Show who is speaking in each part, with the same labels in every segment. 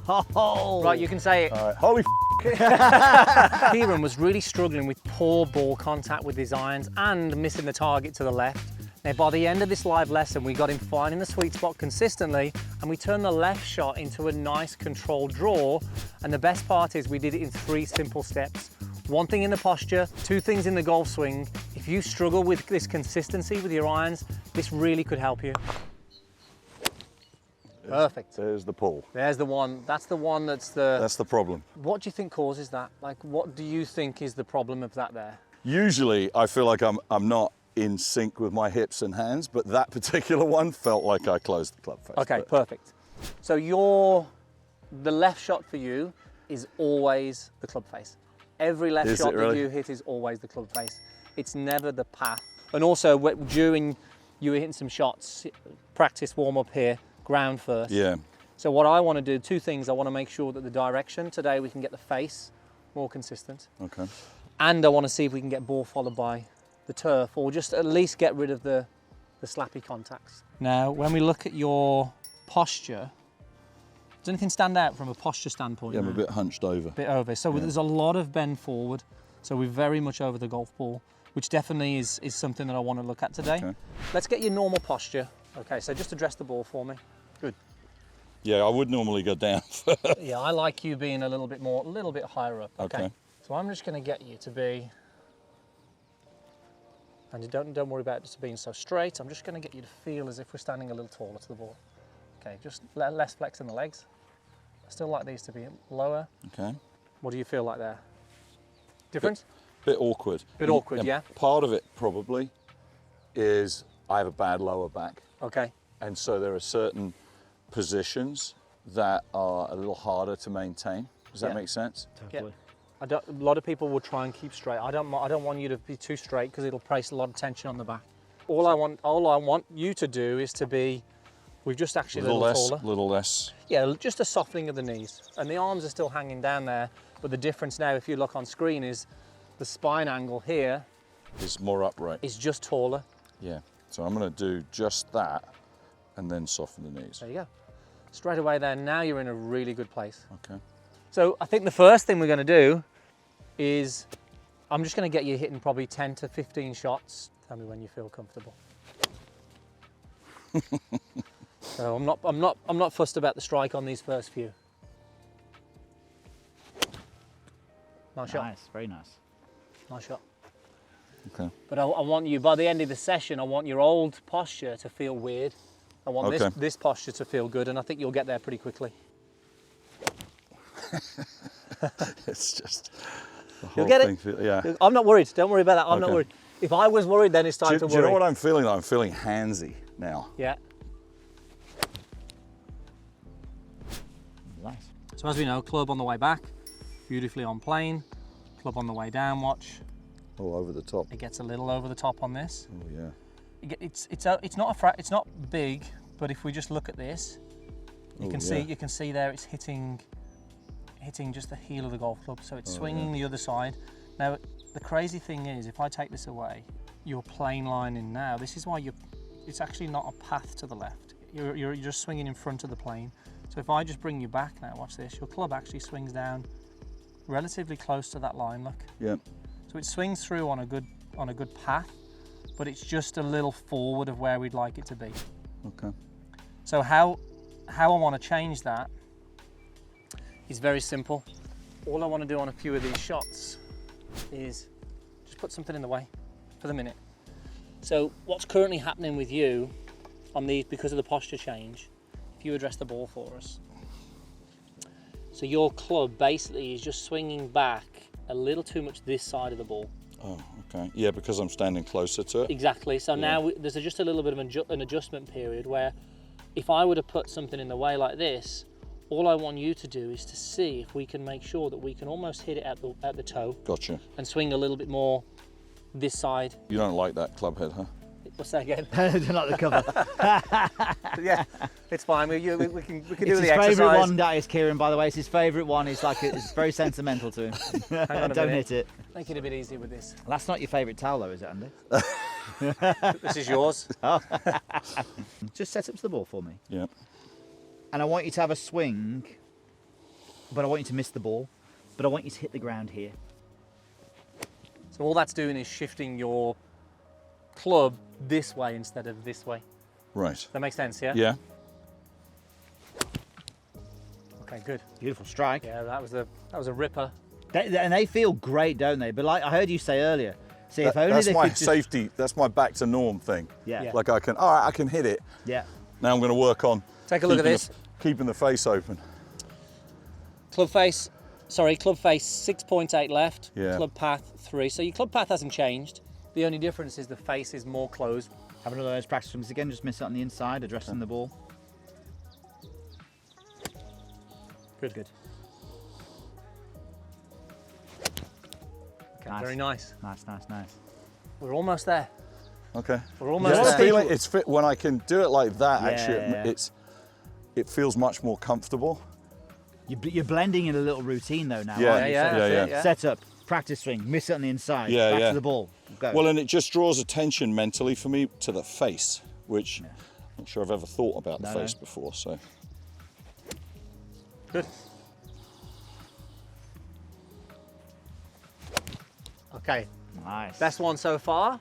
Speaker 1: Oh.
Speaker 2: Right, you can say it.
Speaker 3: All right. Holy
Speaker 2: Kieran was really struggling with poor ball contact with his irons and missing the target to the left. Now, by the end of this live lesson, we got him finding the sweet spot consistently, and we turned the left shot into a nice controlled draw. And the best part is we did it in 3 simple steps. 1 thing in the posture, 2 things in the golf swing. If you struggle with this consistency with your irons, this really could help you. Perfect.
Speaker 3: There's the pull.
Speaker 2: There's the one. That's the one that's the...
Speaker 3: That's the problem.
Speaker 2: What do you think causes that? Like, what do you think is the problem of that there?
Speaker 3: Usually I feel like I'm not in sync with my hips and hands, but that particular one felt like I closed the club face.
Speaker 2: Okay,
Speaker 3: but
Speaker 2: perfect. So the left shot for you is always the club face. Every left
Speaker 3: Is
Speaker 2: shot
Speaker 3: it really?
Speaker 2: that you hit is always the club face. It's never the path. And also, during you were hitting some shots, practice warm up here, ground first.
Speaker 3: Yeah.
Speaker 2: So what I want to do, 2 things. I want to make sure that the direction today we can get the face more consistent.
Speaker 3: Okay.
Speaker 2: And I want to see if we can get ball followed by the turf, or just at least get rid of the slappy contacts. Now, when we look at your posture, does anything stand out from a posture standpoint?
Speaker 3: Yeah, I'm a bit hunched over.
Speaker 2: Bit over. So
Speaker 3: Yeah.
Speaker 2: there's a lot of bend forward. So we're very much over the golf ball, which definitely is something that I want to look at today.
Speaker 3: Okay.
Speaker 2: Let's get your normal posture. Okay, so just address the ball for me. Good.
Speaker 3: Yeah, I would normally go down.
Speaker 2: Yeah, I like you being a little bit higher up.
Speaker 3: Okay.
Speaker 2: So I'm just going to get you to be, and don't worry about just being so straight. I'm just going to get you to feel as if we're standing a little taller to the ball. Okay, just less flex in the legs. I still like these to be lower.
Speaker 3: Okay.
Speaker 2: What do you feel like there? Different?
Speaker 3: Bit awkward.
Speaker 2: Bit awkward, yeah.
Speaker 3: Part of it probably is I have a bad lower back.
Speaker 2: Okay.
Speaker 3: And so there are certain positions that are a little harder to maintain. Does that
Speaker 2: Yeah.
Speaker 3: make sense?
Speaker 1: Totally.
Speaker 2: A lot of people will try and keep straight. I don't want you to be too straight because it'll place a lot of tension on the back. All I want you to do is to be, we've just actually a little taller.
Speaker 3: Little less.
Speaker 2: Yeah, just a softening of the knees. And the arms are still hanging down there, but the difference now, if you look on screen, is the spine angle here
Speaker 3: Is more upright.
Speaker 2: is just taller.
Speaker 3: Yeah. So I'm going to do just that and then soften the knees.
Speaker 2: There you go. Straight away there, now you're in a really good place.
Speaker 3: Okay.
Speaker 2: So I think the first thing we're going to do is, I'm just going to get you hitting probably 10 to 15 shots. Tell me when you feel comfortable. So I'm not fussed about the strike on these first few. Nice shot.
Speaker 1: Nice, very nice.
Speaker 2: Nice shot.
Speaker 3: Okay.
Speaker 2: But I want you, by the end of the session, I want your old posture to feel weird. I want
Speaker 3: Okay.
Speaker 2: this posture to feel good, and I think you'll get there pretty quickly.
Speaker 3: It's just the
Speaker 2: You'll
Speaker 3: whole
Speaker 2: get
Speaker 3: thing.
Speaker 2: it.
Speaker 3: Yeah.
Speaker 2: I'm not worried. Don't worry about that. I'm not
Speaker 3: Okay.
Speaker 2: worried. If I was worried, then it's time to
Speaker 3: Do
Speaker 2: worry.
Speaker 3: you know what I'm feeling? I'm feeling handsy now.
Speaker 2: Yeah.
Speaker 1: Nice.
Speaker 2: So as we know, club on the way back, beautifully on plane. Club on the way down, watch.
Speaker 3: Oh, over the top.
Speaker 2: It gets a little over the top on this.
Speaker 3: Oh, yeah.
Speaker 2: It's not big, but if we just look at this, you can see there it's hitting just the heel of the golf club, so it's swinging the other side. Now the crazy thing is, if I take this away, your plane line in now, this is why it's actually not a path to the left. You're just swinging in front of the plane. So if I just bring you back now, watch this, your club actually swings down relatively close to that line, look.
Speaker 3: Yeah.
Speaker 2: So it swings through on a good path, but it's just a little forward of where we'd like it to be.
Speaker 3: Okay.
Speaker 2: So how I want to change that is very simple. All I want to do on a few of these shots is just put something in the way for the minute. So what's currently happening with you on these, because of the posture change, if you address the ball for us. So your club basically is just swinging back a little too much this side of the ball.
Speaker 3: Oh, okay. Yeah, because I'm standing closer to it.
Speaker 2: Exactly. So now there's just a little bit of an adjustment period where if I were to put something in the way like this, all I want you to do is to see if we can make sure that we can almost hit it at the toe
Speaker 3: Gotcha.
Speaker 2: and swing a little bit more this side.
Speaker 3: You don't like that club head, huh?
Speaker 2: What's that again?
Speaker 1: I don't like the cover.
Speaker 2: Yeah, it's fine. We can do
Speaker 1: It's
Speaker 2: the
Speaker 1: his
Speaker 2: exercise.
Speaker 1: favourite one, that is Kieran, by the way. It's his favourite one. It's like it's very sentimental to him.
Speaker 2: Hang on a
Speaker 1: Don't
Speaker 2: minute.
Speaker 1: hit it.
Speaker 2: Make it a bit easier with this.
Speaker 1: That's not your favourite towel, though, is it, Andy?
Speaker 2: This is yours.
Speaker 1: Just set up the ball for me.
Speaker 3: Yeah.
Speaker 1: And I want you to have a swing but I want you to miss the ball. But I want you to hit the ground here.
Speaker 2: So all that's doing is shifting your club this way instead of this way.
Speaker 3: Right.
Speaker 2: Does that make sense, yeah?
Speaker 3: Yeah.
Speaker 2: Okay, good.
Speaker 1: Beautiful strike.
Speaker 2: Yeah, that was a ripper.
Speaker 1: And they feel great, don't they? But like I heard you say earlier, see if only
Speaker 3: That's
Speaker 1: they
Speaker 3: my
Speaker 1: could just...
Speaker 3: safety. That's my back to norm thing.
Speaker 1: Yeah.
Speaker 2: Yeah.
Speaker 3: Like all right, I can hit it.
Speaker 1: Yeah.
Speaker 3: Now I'm going to work on.
Speaker 2: Take a look at
Speaker 3: keeping
Speaker 2: this.
Speaker 3: Keeping the face open.
Speaker 2: Club face 6.8 left,
Speaker 3: Yeah.
Speaker 2: club path 3. So your club path hasn't changed. The only difference is the face is more closed.
Speaker 1: Have another of those practice swings again, just miss it on the inside, addressing the ball.
Speaker 2: Good.
Speaker 1: Good.
Speaker 2: Okay,
Speaker 1: Nice.
Speaker 2: very nice.
Speaker 1: Nice, nice, nice.
Speaker 2: We're almost there.
Speaker 3: Okay.
Speaker 2: We're almost
Speaker 3: Yeah, it's
Speaker 2: there.
Speaker 3: feeling. It's fit when I can do it like that.
Speaker 1: Yeah,
Speaker 3: Actually,
Speaker 1: yeah.
Speaker 3: it feels much more comfortable.
Speaker 1: You're blending in a little routine though now,
Speaker 3: Yeah,
Speaker 1: aren't you?
Speaker 2: yeah,
Speaker 1: So
Speaker 2: that's
Speaker 3: yeah.
Speaker 2: it, yeah.
Speaker 1: set up, practice swing, miss it on the inside,
Speaker 3: Yeah,
Speaker 1: back
Speaker 3: yeah.
Speaker 1: to the ball, go.
Speaker 3: Well, and it just draws attention mentally for me to the face, which I'm not sure I've ever thought about the
Speaker 1: No,
Speaker 3: face
Speaker 1: no.
Speaker 3: before. So
Speaker 2: Good. Okay,
Speaker 1: Nice.
Speaker 2: best one so far.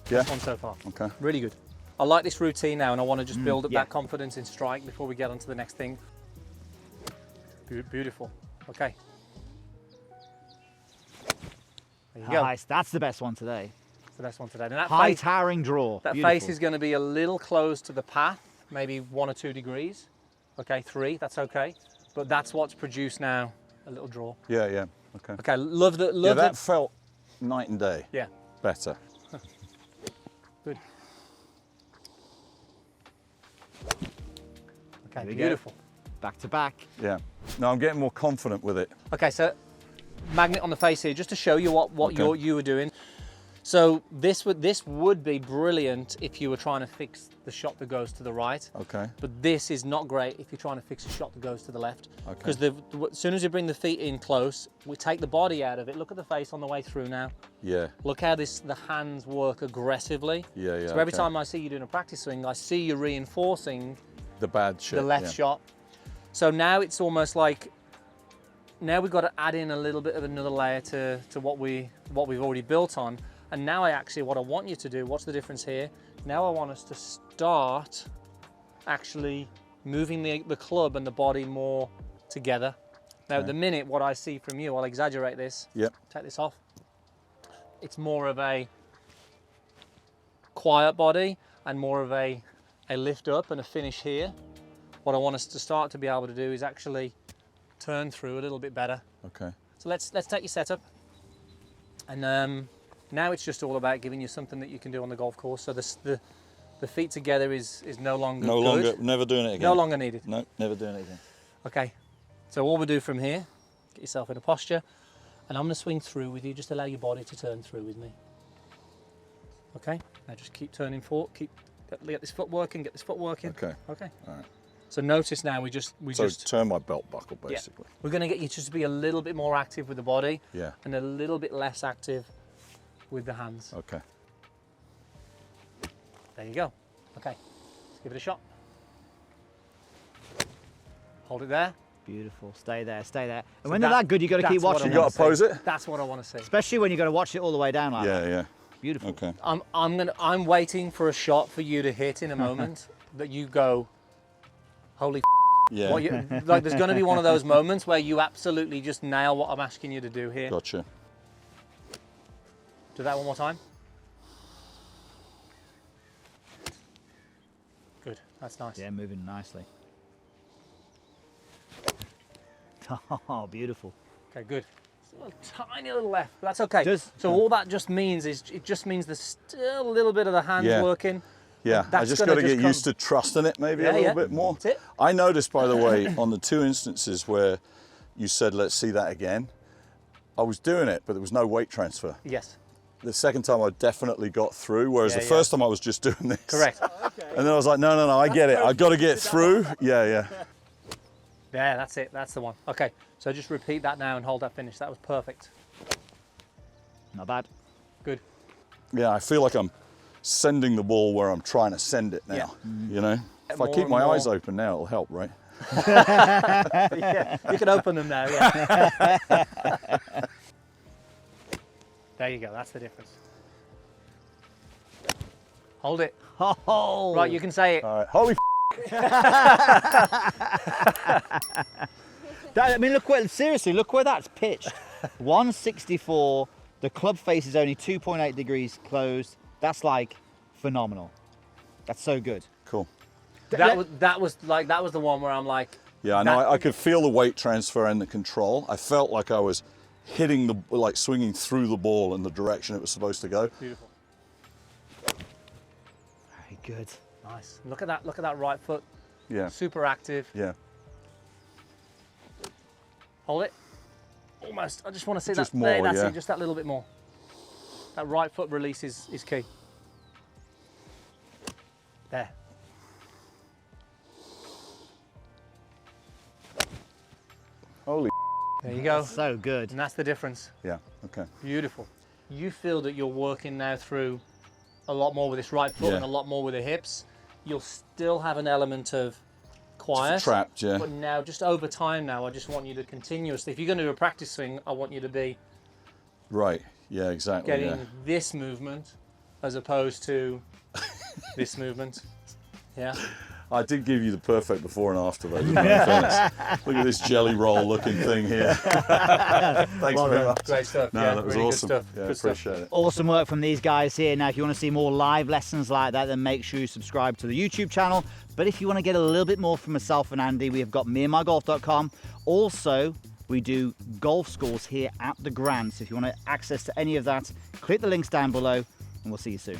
Speaker 3: yeah.
Speaker 2: Best one so far.
Speaker 3: Okay.
Speaker 2: Really good. I like this routine now, and I want to just build up
Speaker 1: yeah.
Speaker 2: that confidence in strike before we get on to the next thing. Beautiful. Okay. There you go.
Speaker 1: Nice. That's the best one today.
Speaker 2: That's the best one today. And that
Speaker 1: High
Speaker 2: face,
Speaker 1: towering draw.
Speaker 2: that
Speaker 1: Beautiful.
Speaker 2: face is going to be a little close to the path, maybe 1 or 2 degrees. Okay, 3. That's okay. But that's what's produced now. A little draw.
Speaker 3: Yeah, yeah. Okay.
Speaker 2: Okay. Love the.
Speaker 3: Yeah,
Speaker 2: Love
Speaker 3: that
Speaker 2: the.
Speaker 3: felt night and day.
Speaker 2: Yeah.
Speaker 3: Better.
Speaker 2: Good. Okay.
Speaker 1: we go.
Speaker 2: Beautiful.
Speaker 1: Back to back.
Speaker 3: Yeah. No, I'm getting more confident with it.
Speaker 2: Okay, so magnet on the face here, just to show you what
Speaker 3: Okay.
Speaker 2: you were doing. So this would be brilliant if you were trying to fix the shot that goes to the right.
Speaker 3: Okay.
Speaker 2: But this is not great if you're trying to fix a shot that goes to the left.
Speaker 3: Okay.
Speaker 2: Because as soon as you bring the feet in close, we take the body out of it. Look at the face on the way through now.
Speaker 3: Yeah.
Speaker 2: Look how the hands work aggressively.
Speaker 3: Yeah, yeah.
Speaker 2: So every
Speaker 3: okay.
Speaker 2: time I see you doing a practice swing, I see you reinforcing
Speaker 3: The bad shit.
Speaker 2: the left
Speaker 3: yeah.
Speaker 2: shot. So now it's almost like, now we've got to add in a little bit of another layer to what we've already built on. And now what I want you to do, what's the difference here? Now I want us to start actually moving the club and the body more together. Now at
Speaker 3: Okay.
Speaker 2: the minute, what I see from you, I'll exaggerate this,
Speaker 3: Yep.
Speaker 2: take this off. It's more of a quiet body and more of a lift up and a finish here. What I want us to start to be able to do is actually turn through a little bit better.
Speaker 3: Okay.
Speaker 2: So let's take your setup. And now it's just all about giving you something that you can do on the golf course. So the feet together is no longer
Speaker 3: No
Speaker 2: good.
Speaker 3: longer. Never doing it again.
Speaker 2: No longer needed.
Speaker 3: No, never doing it again.
Speaker 2: Okay. So all we do from here, get yourself in a posture, and I'm going to swing through with you. Just allow your body to turn through with me. Okay. Now just keep turning forward. Get this foot working. Get this foot working.
Speaker 3: Okay.
Speaker 2: Okay.
Speaker 3: All right.
Speaker 2: So notice now we just
Speaker 3: Turn my belt buckle
Speaker 2: yeah.
Speaker 3: basically.
Speaker 2: We're going to get you just to be a little bit more active with the body
Speaker 3: Yeah.
Speaker 2: and a little bit less active with the hands.
Speaker 3: Okay.
Speaker 2: There you go. Okay, let's give it a shot. Hold it there.
Speaker 1: Beautiful. Stay there, stay there. And
Speaker 2: So
Speaker 1: when they're
Speaker 2: that-
Speaker 1: that good, you got to
Speaker 2: that's
Speaker 1: keep
Speaker 2: what
Speaker 1: watching
Speaker 2: I
Speaker 3: You
Speaker 1: them.
Speaker 3: got to pose it.
Speaker 2: That's what I want to see.
Speaker 1: Especially when you got to watch it all the way down like that.
Speaker 3: Yeah, yeah.
Speaker 1: Beautiful.
Speaker 3: Okay.
Speaker 2: I'm waiting for a shot for you to hit in a moment that you go, holy
Speaker 3: Yeah.
Speaker 2: what you, like there's going to be one of those moments where you absolutely just nail what I'm asking you to do here.
Speaker 3: Gotcha.
Speaker 2: Do that one more time. Good, that's nice.
Speaker 1: Yeah, moving nicely. Oh, beautiful.
Speaker 2: Okay, good. It's a tiny little left, but that's okay. So all that just means is, it just means there's still a little bit of the hands
Speaker 3: Yeah.
Speaker 2: working.
Speaker 3: Yeah, I
Speaker 2: That's
Speaker 3: just
Speaker 2: gonna
Speaker 3: got to
Speaker 2: just
Speaker 3: get
Speaker 2: come-
Speaker 3: used to trusting it maybe
Speaker 2: Yeah,
Speaker 3: a little
Speaker 2: yeah.
Speaker 3: bit more.
Speaker 2: That's it.
Speaker 3: I noticed, by the way, on the 2 instances where you said, let's see that again, I was doing it, but there was no weight transfer.
Speaker 2: Yes,
Speaker 3: The second time I definitely got through, whereas
Speaker 2: Yeah,
Speaker 3: the
Speaker 2: yeah.
Speaker 3: first time I was just doing this.
Speaker 2: correct.
Speaker 3: And then I was like, no, I get it. I got to get through. Yeah, yeah.
Speaker 2: Yeah, that's it, that's the one. Okay, so just repeat that now and hold that finish. That was perfect.
Speaker 1: Not bad.
Speaker 2: Good.
Speaker 3: Yeah, I feel like I'm sending the ball where I'm trying to send it now.
Speaker 2: Yeah.
Speaker 3: You know? If I
Speaker 2: More
Speaker 3: keep
Speaker 2: and
Speaker 3: my
Speaker 2: more.
Speaker 3: eyes open now, it'll help, right?
Speaker 2: Yeah, you can open them now, yeah. There you go, that's the difference. Hold it.
Speaker 1: Oh,
Speaker 2: Right, you can say it.
Speaker 3: All right, holy
Speaker 1: I mean, look where, seriously, look where that's pitched. 164. The club face is only 2.8 degrees closed. That's like phenomenal. That's so good.
Speaker 3: Cool.
Speaker 2: That was the one where I'm like,
Speaker 3: Yeah, I know. I could feel the weight transfer and the control. I felt like I was hitting the, like swinging through the ball in the direction it was supposed to go.
Speaker 2: beautiful.
Speaker 1: Very good.
Speaker 2: Nice. Look at that right foot.
Speaker 3: Yeah,
Speaker 2: Super active.
Speaker 3: yeah.
Speaker 2: Hold it. Almost. I just want to see
Speaker 3: Just
Speaker 2: that.
Speaker 3: more,
Speaker 2: There, that's
Speaker 3: yeah.
Speaker 2: it. Just that little bit more. That right foot release is key. There.
Speaker 3: Holy.
Speaker 2: There you go.
Speaker 1: So good.
Speaker 2: And that's the difference.
Speaker 3: Yeah. Okay.
Speaker 2: Beautiful. You feel that you're working now through a lot more with this right foot
Speaker 3: Yeah.
Speaker 2: and a lot more with the hips. You'll still have an element of quiet.
Speaker 3: Trapped. Yeah.
Speaker 2: But now, just over time now, I just want you to continuously, if you're going to do a practice swing, I want you to be
Speaker 3: Right. Yeah. Exactly.
Speaker 2: getting
Speaker 3: Yeah.
Speaker 2: this movement as opposed to this movement. Yeah.
Speaker 3: I did give you the perfect before and after though, didn't I? In fairness. Look at this jelly roll looking thing here. Thanks very much.
Speaker 2: Great stuff.
Speaker 3: No,
Speaker 2: yeah,
Speaker 3: that was
Speaker 2: really
Speaker 3: awesome.
Speaker 2: Good stuff.
Speaker 3: Yeah,
Speaker 2: Good stuff.
Speaker 3: appreciate it.
Speaker 1: Awesome work from these guys here. Now, if you want to see more live lessons like that, then make sure you subscribe to the YouTube channel. But if you want to get a little bit more from myself and Andy, we have got meandmygolf.com. Also, we do golf schools here at the Grand. So if you want access to any of that, click the links down below and we'll see you soon.